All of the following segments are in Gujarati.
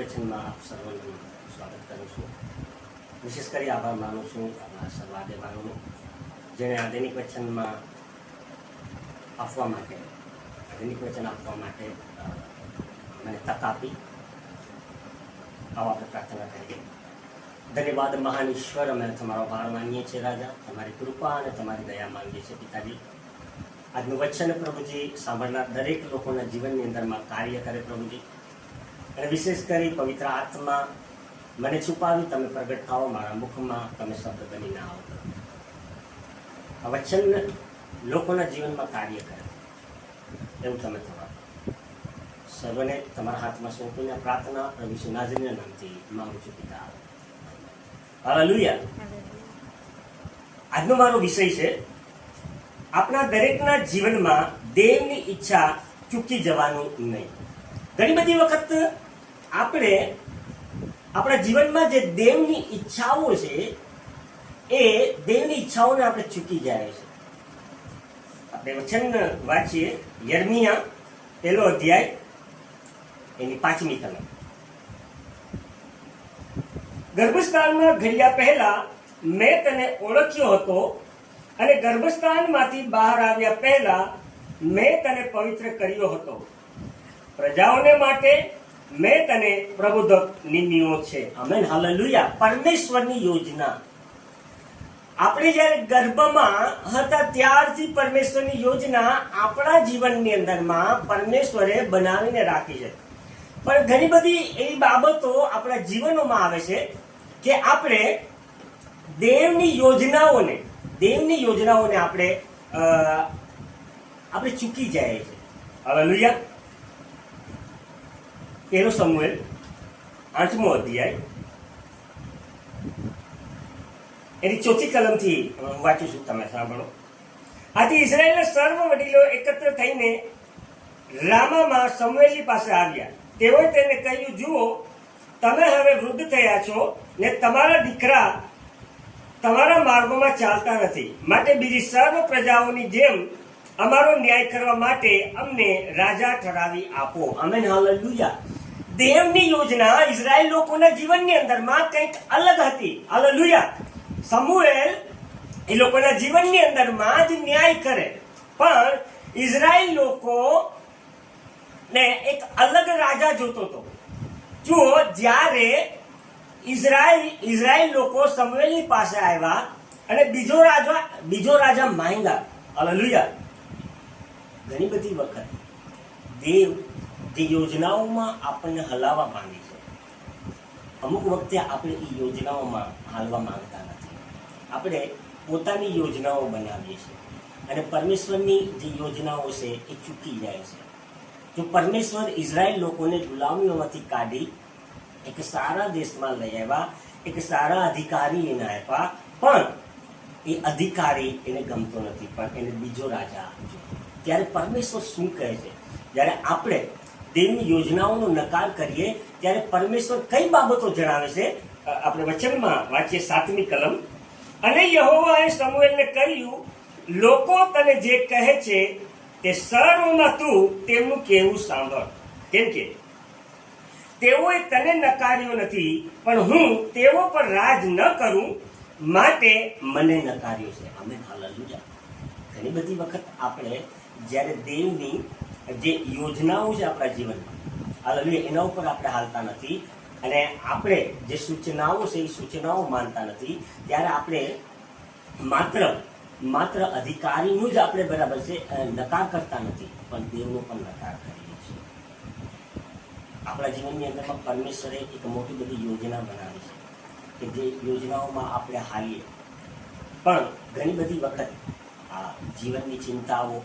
વચનમાં આપ સર્વનું સ્વાગત કરું છું. વિશેષ કરી આભાર માનું છું આપણા સર્વાદેવાળોનો, જેણે આધુનિક વચનમાં આપવા માટે મને તક આપી. આવા આપણે પ્રાર્થના કરીએ. ધન્યવાદ મહાન ઈશ્વર, અમે તમારો આભાર માનીએ છીએ રાજા. તમારી કૃપા અને તમારી દયા માંગીએ છીએ પિતાજી. આજનું વચન પ્રભુજી સાંભળનાર દરેક લોકોના જીવનની અંદરમાં કાર્ય કરે પ્રભુજી. અને વિશેષ કરી પવિત્ર આત્મા મને છુપાવી તમે પ્રગટ થાઓ, મારા મુખમાં તમે શબ્દ બનીને આવો. આ વચન લોકોના જીવનમાં કાર્ય કરે એવું તમે થવા. સર્વને તમારા હાથમાં સોંપીને પ્રાર્થના પ્રભુ ઈસુ નાઝરીના નામથી માંગુ છું પિતા. હાલેલુયા. આજનો મારો વિષય છે, આપણા દરેકના જીવનમાં દેવની ઈચ્છા ચૂકી જવાનું નહીં. ઘણી બધી વખત આપણે આપણા જીવનમાં જે દેવની ઈચ્છાઓ છે એ દેવની ઈચ્છાઓને આપણે ચૂકી જાય છે. આપણે વચન વાંચીએ, યર્મિયા 1 અધ્યાય એની 5મી કલમ. ગર્ભસ્થાનમાં ઘડિયા પહેલા મેં તને ઓળખ્યો હતો, અને ગર્ભસ્થાનમાંથી બહાર આવ્યા પહેલા મેં તને પવિત્ર કર્યો હતો. પ્રજાઓને માટે મેં તને પ્રબોધક નિમ્યો છે. Amen, hallelujah. પરમેશ્વરની યોજના આપણે જ્યારે ગર્ભમાં હતા ત્યારથી પરમેશ્વરની યોજના આપણા જીવનની અંદરમાં પરમેશ્વરે બનાવીને રાખી છે. પણ ઘણી બધી એવી બાબતો આપણા જીવનોમાં આવે છે કે આપણે દેવની યોજનાઓને આપણે ચૂકી જાય છે. હાલેલુયા. 1 શમુએલ 8મો અધ્યાય એની 4મી કલમથી હું વાંચું છું, તમે સાંભળો. આથી ઇઝરાયેલના સર્વ વડીલો એકત્ર થઈને રામામાં શમુએલની પાસે આવ્યા. તેઓએ તેને કહ્યું, જુઓ, તમે હવે વૃદ્ધ થયા છો ને તમારા દીકરા તમારા માર્ગોમાં ચાલતા નથી, માટે બીજી સર્વ પ્રજાઓની જેમ અમારો ન્યાય કરવા માટે અમને રાજા ઠરાવી આપો. Amen, hallelujah. દેવની યોજના ઇઝરાયેલ લોકોના જીવનની અંદરમાં કંઈક અલગ હતી. હાલેલુયા. શમુએલ એ લોકોના જીવનની અંદરમાં જ ન્યાય કરે, પણ ઇઝરાયેલ લોકો ને એક અલગ રાજા જોતો હતો. જુઓ, જ્યારે ઇઝરાયેલ લોકો શમુએલની પાસે આવ્યા અને બીજો રાજા માંગ્યા. હાલેલુયા. ઘણી બધી વખત દેવ જે યોજનાઓમાં આપણને હલાવવા માંગે છે, અમુક વખતે આપણે એ યોજનાઓમાં હાલવા માંગતા નથી. આપણે પોતાની યોજનાઓ બનાવીએ છીએ અને પરમેશ્વરની જે યોજનાઓ છે એ ચૂકી જાય છે. જો પરમેશ્વર ઇઝરાયેલ લોકોને ગુલામીઓમાંથી કાઢી એક સારા દેશમાં લઈ આવ્યા, એક સારા અધિકારી એને આપ્યા, પણ એ અધિકારી એને ગમતો નથી, પણ એને બીજો રાજા આપજો. ત્યારે પરમેશ્વર શું કહે છે? જ્યારે આપણે દેવની યોજનાઓનો નકાર કરીએ ત્યારે પરમેશ્વર કઈ બાબતો જણાવે છે? આપણે વચનમાં વાંચીએ 7મી કલમ. અને યહોવાએ શમુએલને કહ્યું, લોકો તને જે કહે છે તે સર્વમાં તું તેમનું કહેવું સાંભળ, કેમ કે તેઓએ તને નકાર્યો નથી, પણ હું તેઓ પર રાજ ન કરું માટે મને નકાર્યો છે. Amen, hallelujah. ઘણી બધી વખત આપણે જ્યારે દેવની જે યોજનાઓ છે આપણા જીવનમાં, હાલેલુયા, એના ઉપર આપણે હાલતા નથી અને આપણે જે સૂચનાઓ છે એ સૂચનાઓ માનતા નથી, ત્યારે આપણે માત્ર અધિકારીનું જ આપણે બરાબર છે નકાર કરતા નથી, પણ દેવનો પણ નકાર કરીએ છીએ. આપણા જીવનની અંદરમાં પરમેશ્વરે એક મોટી બધી યોજના બનાવી છે કે જે યોજનાઓમાં આપણે હાલીએ, પણ ઘણી બધી વખત આ જીવનની ચિંતાઓ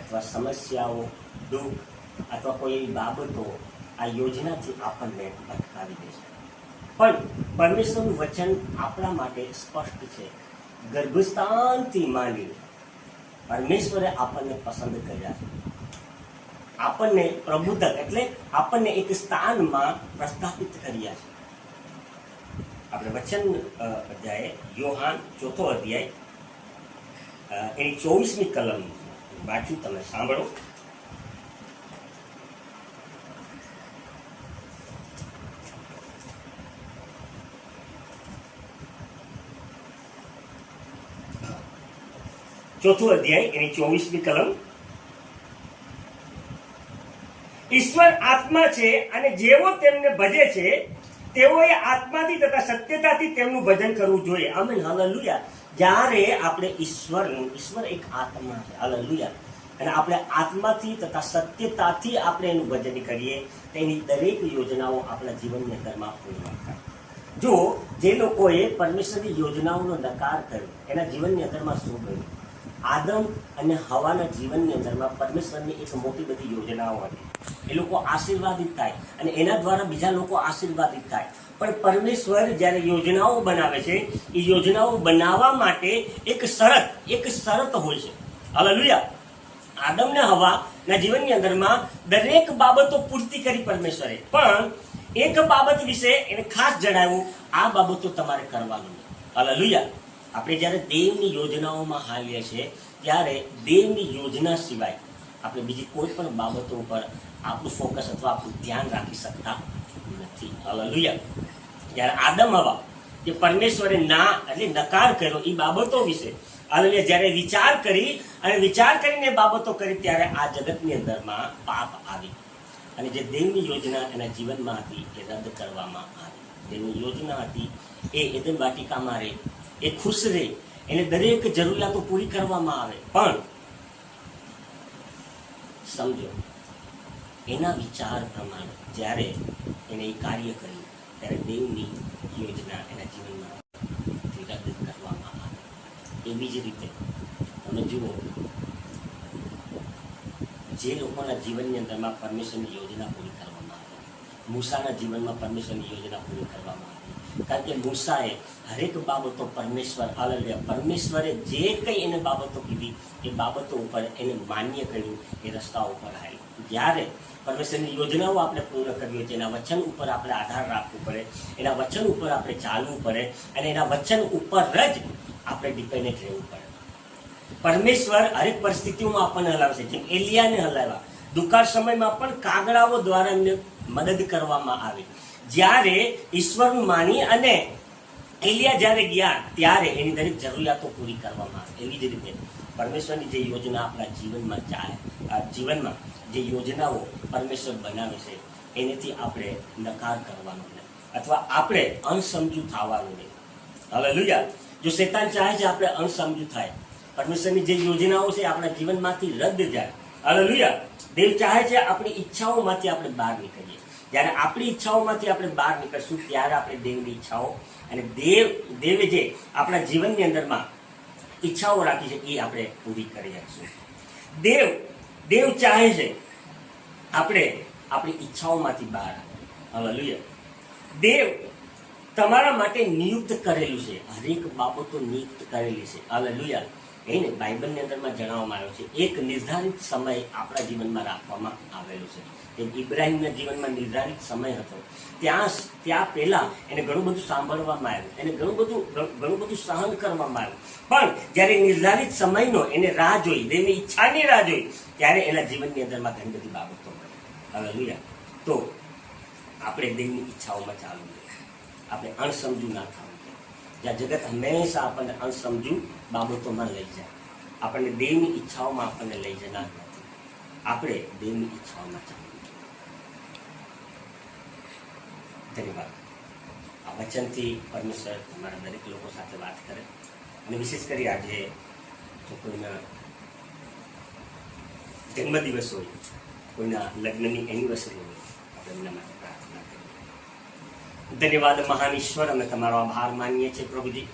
અથવા સમસ્યાઓ, દુઃખ અથવા કોઈ એવી બાબતો આ યોજનાથી આપણને ભટકાવી દે છે. પણ પરમેશ્વરનું વચન આપણા માટે સ્પષ્ટ છે. ગર્ભસ્થાનથી માંડીને પરમેશ્વરે આપણને પસંદ કર્યા છે, આપણને પ્રબુધક એટલે આપણને એક સ્થાનમાં પ્રસ્થાપિત કર્યા છે. આપણે વચન અધ્યાય યોહાન 4 અધ્યાય એની 24મી કલમ વાંચું, તમે સાંભળો. ચોથું અધ્યાય એની 24મી કલમ. ઈશ્વર આત્મા છે અને જેઓ તેમને ભજે છે તેઓએ આત્માથી તથા સત્યતાથી તેમનું ભજન કરવું જોઈએ. Amen, hallelujah. જ્યારે આપણે ઈશ્વર એક આત્મા છે, હાલેલુયા, અને આપણે આત્માથી તથા સત્યતાથી આપણે એનું ભજન કરીએ તો એની દરેક યોજનાઓ આપણા જીવનની અંદરમાં પૂર્ણ થાય. જો જે લોકોએ પરમેશ્વરની યોજનાઓનો નકાર કર્યો એના જીવનની અંદરમાં શું કર્યું? આદમ અને હવાના જીવનની અંદરમાં પરમેશ્વરની એક મોટી બધી યોજનાઓ હતી. એ લોકો આશીર્વાદિત થાય અને એના દ્વારા બીજા લોકો આશીર્વાદિત થાય. પણ પરમેશ્વર જ્યારે યોજનાઓ બનાવે છે એ યોજનાઓ બનાવવા માટે એક શરત હોય છે. હાલેલુયા. આદમ ને હવાના જીવનની અંદરમાં દરેક બાબતો પૂર્તિ કરી પરમેશ્વરે, પણ એક બાબત વિશે એને ખાસ જણાવ્યું, આ બાબતો તમારે કરવાનું. હાલેલુયા. આપણે જ્યારે દેવની યોજનાઓમાં હાલીએ છીએ ત્યારે દેવની યોજના સિવાય આપણે બીજી કોઈ પણ બાબતો ઉપર આપણું ફોકસ અથવા આપણું ધ્યાન રાખી શકતા નથી. હાલેલુયા. જ્યારે આદમ હવા જે પરમેશ્વરે નકાર કર્યો એ બાબતો વિશે હાલેલુયા જ્યારે વિચાર કરીને બાબતો કરી ત્યારે આ જગતની અંદરમાં પાપ આવી અને જે દેવની યોજના એના જીવનમાં હતી એ રદ કરવામાં આવી. દેવની યોજના હતી એ એદન વાટિકામાં રહે, એ ખુશ રહે, એને દરેક જરૂરિયાતો પૂરી કરવામાં આવે, પણ સમજો એના વિચાર પ્રમાણે જ્યારે એને એ કાર્ય કર્યું ત્યારે દેવની યોજના એના જીવનમાં રદ કરવામાં આવે. એવી જ રીતે તમે જુઓ, જે લોકોના જીવનની અંદરમાં પરમેશ્વરની યોજના પૂરી કરવામાં આવે, મૂસાના જીવનમાં પરમેશ્વરની યોજના પૂરી કરવામાં આવી. કારણ કે મૂસાએ હરેક બાબતો પરમેશ્વરે જે કંઈ એને બાબતો કીધી એ બાબતો ઉપર એને માન્ય કર્યું, એ રસ્તા ઉપર આવ્યું. જ્યારે પરમેશ્વરની યોજનાઓ આપણે પૂર્ણ કરવી હોય છે એના વચન ઉપર આપણે આધાર રાખવું પડે, એના વચન ઉપર આપણે ચાલવું પડે અને એના વચન ઉપર જ આપણે ડિપેન્ડન્ટ રહેવું પડે. પરમેશ્વર હરેક પરિસ્થિતિઓમાં આપણને હલાવે છે. જેમ એલિયાને હલાવ્યા, દુકાળ સમયમાં પણ કાગડાઓ દ્વારા એમને મદદ કરવામાં આવી. જ્યારે ઈશ્વરનું માની અને એલિયા જ્યારે ગયા ત્યારે એની દરેક જરૂરિયાતો પૂરી કરવામાં આવે. એવી જ રીતે પરમેશ્વરની જે યોજના આપણા જીવનમાં જે યોજનાઓ પરમેશ્વર બનાવે છે એનેથી આપણે નકાર કરવાનો નહીં અથવા આપણે અણસમજુ થવાનું નહીં. હાલેલુયા. જો શેતાન ચાહે છે આપણે અણસમજુ થાય, પરમેશ્વરની જે યોજનાઓ છે આપણા જીવનમાંથી રદ જાય. હાલેલુયા. દેવ ચાહે છે આપણી ઈચ્છાઓમાંથી આપણે બહાર નીકળીએ. જ્યારે આપણી ઈચ્છાઓમાંથી આપણે બહાર નીકળશું ત્યારે આપણે દેવની ઈચ્છાઓ અને દેવે જે આપણા જીવનની અંદરમાં ઈચ્છાઓ રાખી છે એ આપણે પૂરી કરી શકશું. દેવ ચાહે છે આપણે આપણી ઈચ્છાઓમાંથી બહાર. હાલેલુયા. દેવ તમારા માટે નિયુક્ત કરેલું છે, હરેક બાબતો નિયુક્ત કરેલી છે. હાલેલુયા. એને બાઇબલની અંદરમાં જણાવવામાં આવ્યું છે એક નિર્ધારિત સમય આપણા જીવનમાં રાખવામાં આવેલો છે. જેમ ઇબ્રાહિમના જીવનમાં નિર્ધારિત સમય હતો, ત્યાં પહેલા એને ઘણું બધું સાંભળવામાં આવ્યું, એને ઘણું બધું સહન કરવામાં આવ્યું, પણ જ્યારે નિર્ધારિત સમયનો એને રાહ જોઈ, દેવની ઈચ્છાની રાહ જોઈ, ત્યારે એના જીવનની અંદરમાં ઘણી બધી બાબતો મળી. હાલેલુયા. તો આપણે દેવની ઈચ્છાઓમાં ચાલવું જોઈએ, આપણે અણસમજુ ના થવું જોઈએ. જ્યાં જગત હંમેશા આપણને અણસમજુ બાબતોમાં લઈ જાય, આપણને દેવની ઈચ્છાઓમાં આપણને લઈ જનાર નથી. આપણે દેવની ઈચ્છાઓમાં ચાલવું. ધન્યવાદ. આ વચનથી પરમેશ્વર તમારા દરેક લોકો સાથે વાત કરે અને વિશેષ કરી આજે જો કોઈના જન્મદિવસ હોય, કોઈના લગ્નની એનિવર્સરી હોય, આપણે એમના માટે પ્રાર્થના કરીએ. ધન્યવાદ મહાન ઈશ્વર, અમે તમારો આભાર માનીએ છીએ પ્રભુજી.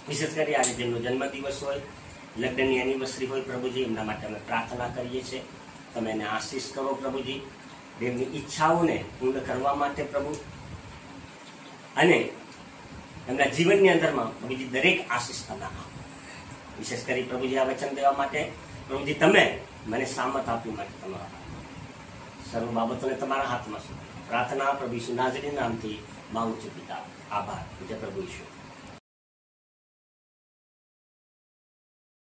વિશેષ કરી આજે જેમનો જન્મદિવસ હોય, લગ્નની એનિવર્સરી હોય પ્રભુજી, એમના માટે અમે પ્રાર્થના કરીએ છીએ. તમે એને આશીષ કરો પ્રભુજી, તેમની ઈચ્છાઓને પૂર્ણ કરવા માટે પ્રભુ, અને એમના જીવનની અંદરમાં પ્રભુજી દરેક આશીષ તમે આપો. વિશેષ કરી પ્રભુજી આ વચન દેવા માટે પ્રભુજી તમે મને સામત આપ્યું માટે તમારા સર્વ બાબતોને તમારા હાથમાં શું પ્રાર્થના પ્રભુ ઈસુ નાઝરીના નામથી માંગુ છું પિતા. આભાર. જય પ્રભુ ઈસુ.